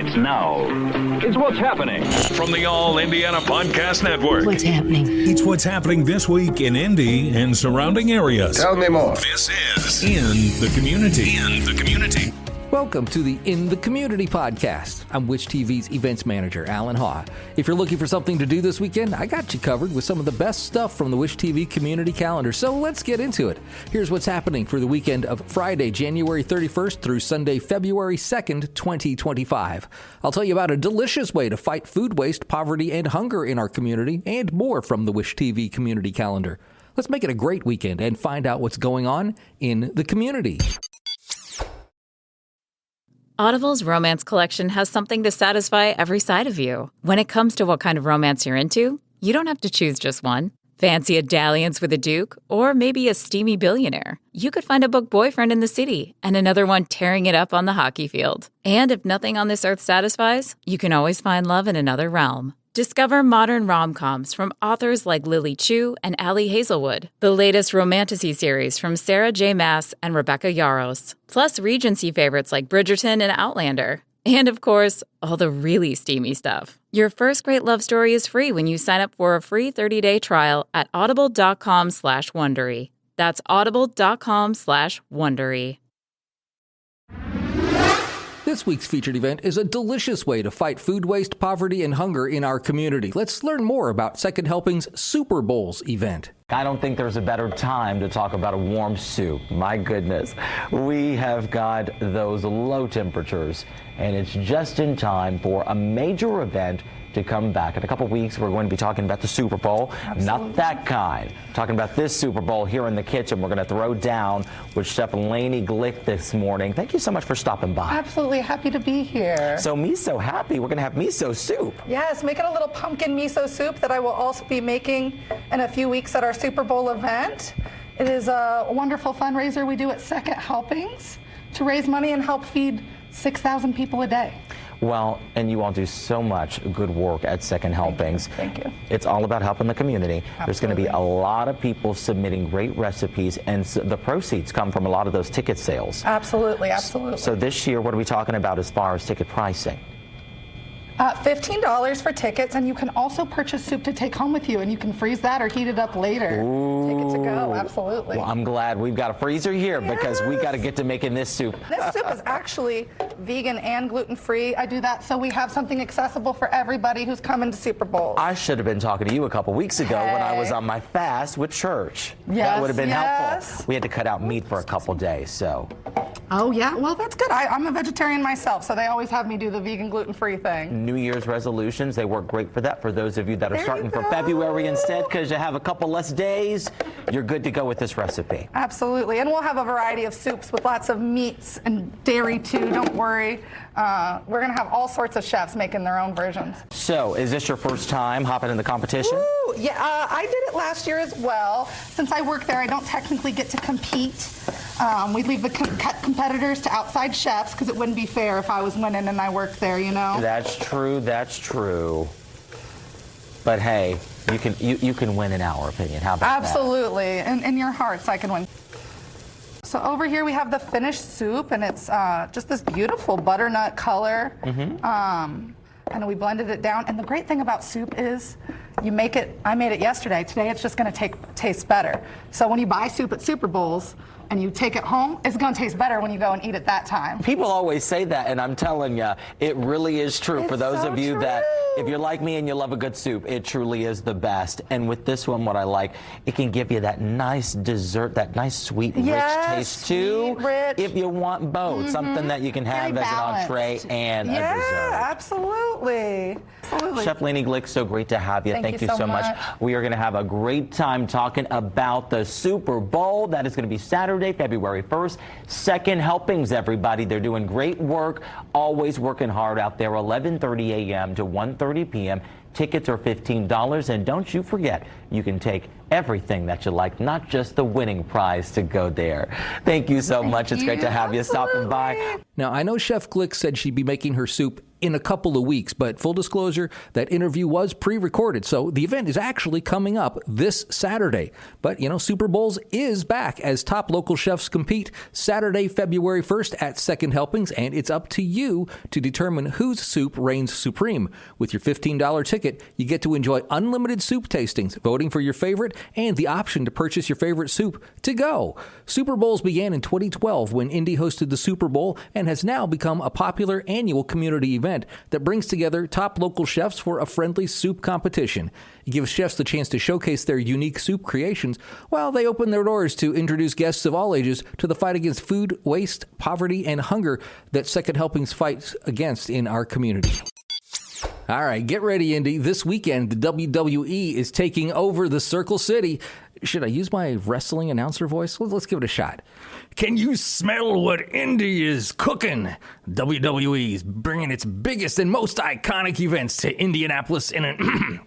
It's now. It's What's Happening. From the All Indiana Podcast Network. What's happening? It's what's happening this week in Indy and surrounding areas. Tell me more. This is In the Community. In the Community. Welcome to the In the Community podcast. I'm Wish TV's events manager, Allan Haw. If you're looking for something to do this weekend, I got you covered with some of the best stuff from the Wish TV community calendar. So let's get into it. Here's what's happening for the weekend of Friday, January 31st through Sunday, February 2nd, 2025. I'll tell you about a delicious way to fight food waste, poverty, and hunger in our community, and more from the Wish TV community calendar. Let's make it a great weekend and find out what's going on in the community. Audible's romance collection has something to satisfy every side of you. When it comes to what kind of romance you're into, you don't have to choose just one. Fancy a dalliance with a duke, or maybe a steamy billionaire. You could find a book boyfriend in the city and another one tearing it up on the hockey field. And if nothing on this earth satisfies, you can always find love in another realm. Discover modern rom-coms from authors like Lily Chu and Allie Hazelwood, the latest romantasy series from Sarah J. Maas and Rebecca Yarros, plus Regency favorites like Bridgerton and Outlander. And of course, all the really steamy stuff. Your first great love story is free when you sign up for a free 30-day trial at audible.com/Wondery. That's audible.com/Wondery. This week's featured event is a delicious way to fight food waste, poverty, and hunger in our community. Let's learn more about Second Helping's Super Bowls event. I don't think there's a better time to talk about a warm soup. My goodness. We have got those low temperatures, and it's just in time for a major event to come back. In a couple weeks, we're going to be talking about the Super Bowl. Absolutely. Not that kind. Talking about this Super Bowl here in the kitchen. We're going to throw down with Chef Lainey Glick this morning. Thank you so much for stopping by. Absolutely happy to be here. So miso happy. We're going to have miso soup. Yes, making a little pumpkin miso soup that I will also be making in a few weeks at our Super Bowl event. It is a wonderful fundraiser we do at Second Helpings to raise money and help feed 6,000 people a day. Well, and you all do so much good work at Second Helpings. Thank you. It's all about helping the community. Absolutely. There's going to be a lot of people submitting great recipes, and the proceeds come from a lot of those ticket sales. Absolutely, absolutely. So this year, what are we talking about as far as ticket pricing? $15 for tickets, and you can also purchase soup to take home with you, and you can freeze that or heat it up later. Ooh. Take it to go, absolutely. Well, I'm glad we've got a freezer here because we got to get to making this soup. This soup is actually vegan and gluten-free. I do that so we have something accessible for everybody who's coming to Super Bowls. I should have been talking to you a couple weeks ago when I was on my fast with church. Yes, that would have been yes. helpful. We had to cut out meat for a couple days, so. Oh, yeah? Well, that's good. I'm a vegetarian myself, so they always have me do the vegan gluten-free thing. New Year's resolutions, they work great for that. For those of you that are starting for February instead, because you have a couple less days, you're good to go with this recipe. Absolutely. And we'll have a variety of soups with lots of meats and dairy, too. Don't worry. We're going to have all sorts of chefs making their own versions. So, is this your first time hopping in the competition? Woo! Yeah, I did it last year as well. Since I work there, I don't technically get to compete. We leave the competitors to outside chefs because it wouldn't be fair if I was winning and I worked there, you know? That's true, that's true. But hey, you can win in our opinion. How about Absolutely. that? In your hearts, I can win. So over here we have the finished soup, and it's just this beautiful butternut color. Mm-hmm. And we blended it down. And the great thing about soup is you make it, I made it yesterday. Today it's just going to taste better. So when you buy soup at Super Bowls, and you take it home, it's going to taste better when you go and eat it that time. People always say that, and I'm telling you, it really is true. For those of you that, if you're like me and you love a good soup, it truly is the best. And with this one, what I like, it can give you that nice dessert, that nice sweet, rich taste too. Rich. If you want both, something that you can have as an entree and a dessert. Yeah, absolutely. Absolutely. Chef Lainey Glick, so great to have you. Thank you so much. We are going to have a great time talking about the Super Bowl. That is going to be Saturday, February 1st. Second Helpings, everybody. They're doing great work, always working hard out there, 11:30 a.m. to 1:30 p.m. Tickets are $15, and don't you forget, you can take everything that you like, not just the winning prize to go there. Thank you so much. It's great to have you stopping by. Now, I know Chef Glick said she'd be making her soup in a couple of weeks. But full disclosure, that interview was pre-recorded, so the event is actually coming up this Saturday. But, Super Bowls is back as top local chefs compete Saturday, February 1st at Second Helpings, and it's up to you to determine whose soup reigns supreme. With your $15 ticket, you get to enjoy unlimited soup tastings, voting for your favorite, and the option to purchase your favorite soup to go. Super Bowls began in 2012 when Indy hosted the Super Bowl and has now become a popular annual community event that brings together top local chefs for a friendly soup competition. It gives chefs the chance to showcase their unique soup creations while they open their doors to introduce guests of all ages to the fight against food waste, poverty, and hunger that Second Helpings fights against in our community. All right, get ready, Indy. This weekend, the WWE is taking over the Circle City. Should I use my wrestling announcer voice? Let's give it a shot. Can you smell what Indy is cooking? WWE is bringing its biggest and most iconic events to Indianapolis in an...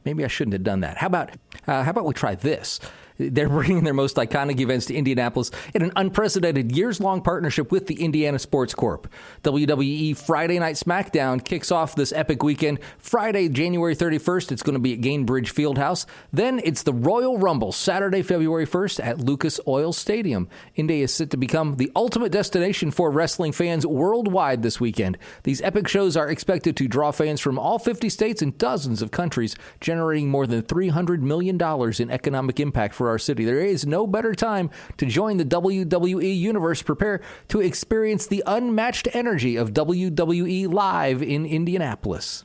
maybe I shouldn't have done that. How about we try this? They're bringing their most iconic events to Indianapolis in an unprecedented years-long partnership with the Indiana Sports Corp. WWE Friday Night SmackDown kicks off this epic weekend. Friday, January 31st, it's going to be at Gainbridge Fieldhouse. Then it's the Royal Rumble, Saturday, February 1st at Lucas Oil Stadium. Indy is set to become the ultimate destination for wrestling fans worldwide this weekend. These epic shows are expected to draw fans from all 50 states and dozens of countries, generating more than $300 million in economic impact for our city. There is no better time to join the WWE universe. Prepare to experience the unmatched energy of WWE live in Indianapolis.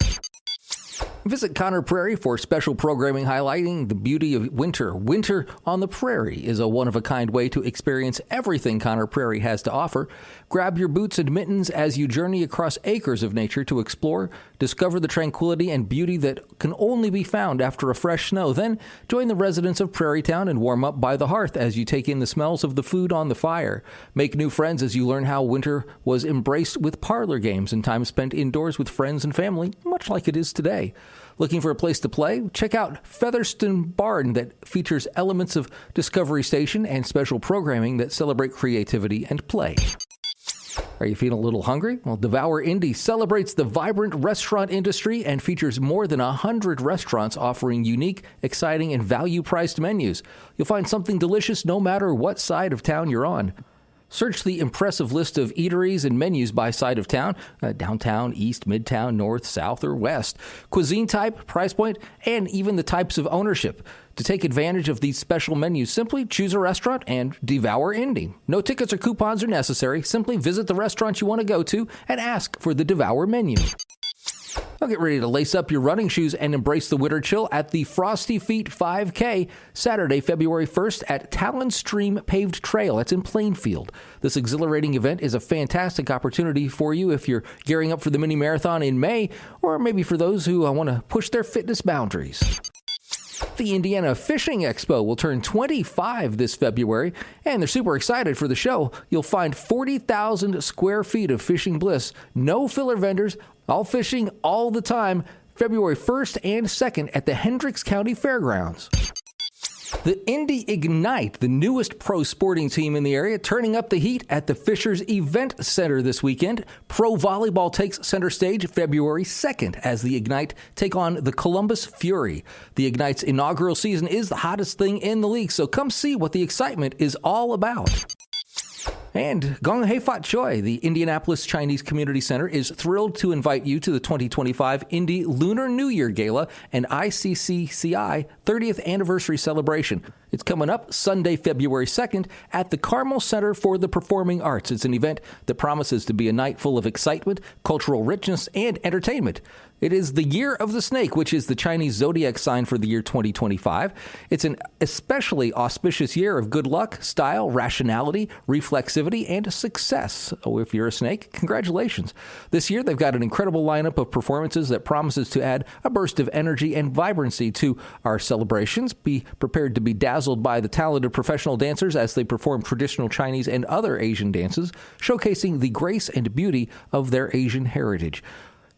Visit Conner Prairie for special programming highlighting the beauty of winter. Winter on the Prairie is a one-of-a-kind way to experience everything Conner Prairie has to offer. Grab your boots and mittens as you journey across acres of nature to explore, discover the tranquility and beauty that can only be found after a fresh snow. Then join the residents of Prairie Town and warm up by the hearth as you take in the smells of the food on the fire. Make new friends as you learn how winter was embraced with parlor games and time spent indoors with friends and family, much like it is today. Looking for a place to play? Check out Featherston Barn that features elements of Discovery Station and special programming that celebrate creativity and play. Are you feeling a little hungry? Well, Devour Indy celebrates the vibrant restaurant industry and features more than 100 restaurants offering unique, exciting, and value-priced menus. You'll find something delicious no matter what side of town you're on. Search the impressive list of eateries and menus by side of town, downtown, east, midtown, north, south, or west, cuisine type, price point, and even the types of ownership. To take advantage of these special menus, simply choose a restaurant and Devour Indy. No tickets or coupons are necessary. Simply visit the restaurant you want to go to and ask for the Devour menu. Now get ready to lace up your running shoes and embrace the winter chill at the Frosty Feet 5K, Saturday, February 1st at Talon Stream Paved Trail. That's in Plainfield. This exhilarating event is a fantastic opportunity for you if you're gearing up for the mini marathon in May, or maybe for those who want to push their fitness boundaries. The Indiana Fishing Expo will turn 25 this February, and they're super excited for the show. You'll find 40,000 square feet of fishing bliss, no filler vendors, all fishing all the time, February 1st and 2nd at the Hendricks County Fairgrounds. The Indy Ignite, the newest pro sporting team in the area, turning up the heat at the Fishers Event Center this weekend. Pro volleyball takes center stage February 2nd as the Ignite take on the Columbus Fury. The Ignite's inaugural season is the hottest thing in the league, so come see what the excitement is all about. And Gong Hei Fat Choi, the Indianapolis Chinese Community Center, is thrilled to invite you to the 2025 Indy Lunar New Year Gala and ICCCI 30th Anniversary Celebration. It's coming up Sunday, February 2nd at the Carmel Center for the Performing Arts. It's an event that promises to be a night full of excitement, cultural richness, and entertainment. It is the Year of the Snake, which is the Chinese zodiac sign for the year 2025. It's an especially auspicious year of good luck, style, rationality, reflexivity, and success. Oh, if you're a snake, congratulations. This year, they've got an incredible lineup of performances that promises to add a burst of energy and vibrancy to our celebrations. Be prepared to be dazzled by the talented professional dancers as they perform traditional Chinese and other Asian dances, showcasing the grace and beauty of their Asian heritage.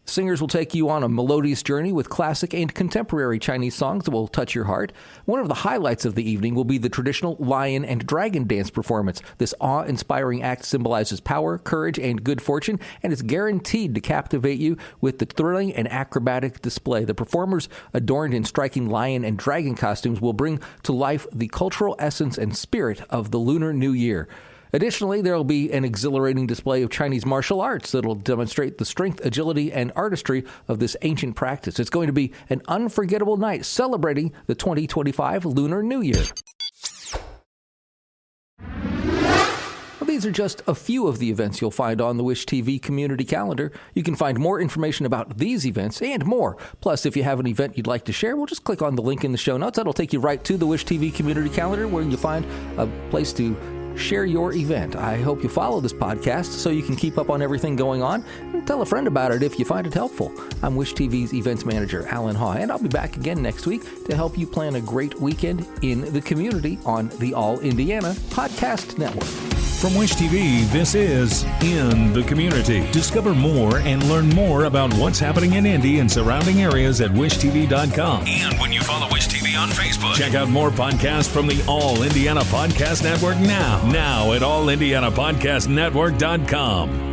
Singers will take you on a melodious journey with classic and contemporary Chinese songs that will touch your heart. One of the highlights of the evening will be the traditional lion and dragon dance performance. This awe-inspiring act symbolizes power, courage, and good fortune, and is guaranteed to captivate you with the thrilling and acrobatic display. The performers, adorned in striking lion and dragon costumes, will bring to life the cultural essence and spirit of the Lunar New Year. Additionally, there will be an exhilarating display of Chinese martial arts that will demonstrate the strength, agility, and artistry of this ancient practice. It's going to be an unforgettable night celebrating the 2025 Lunar New Year. Well, these are just a few of the events you'll find on the Wish TV community calendar. You can find more information about these events and more. Plus, if you have an event you'd like to share, well, just click on the link in the show notes. That'll take you right to the Wish TV community calendar, where you'll find a place to share your event. I hope you follow this podcast so you can keep up on everything going on, and tell a friend about it if you find it helpful. I'm Wish TV's events manager, Allan Haw, and I'll be back again next week to help you plan a great weekend in the community on the All Indiana Podcast Network. From Wish TV, this is In the Community. Discover more and learn more about what's happening in Indy and surrounding areas at wishtv.com. And when you follow Wish TV on Facebook, check out more podcasts from the All Indiana Podcast Network now at allindianapodcastnetwork.com.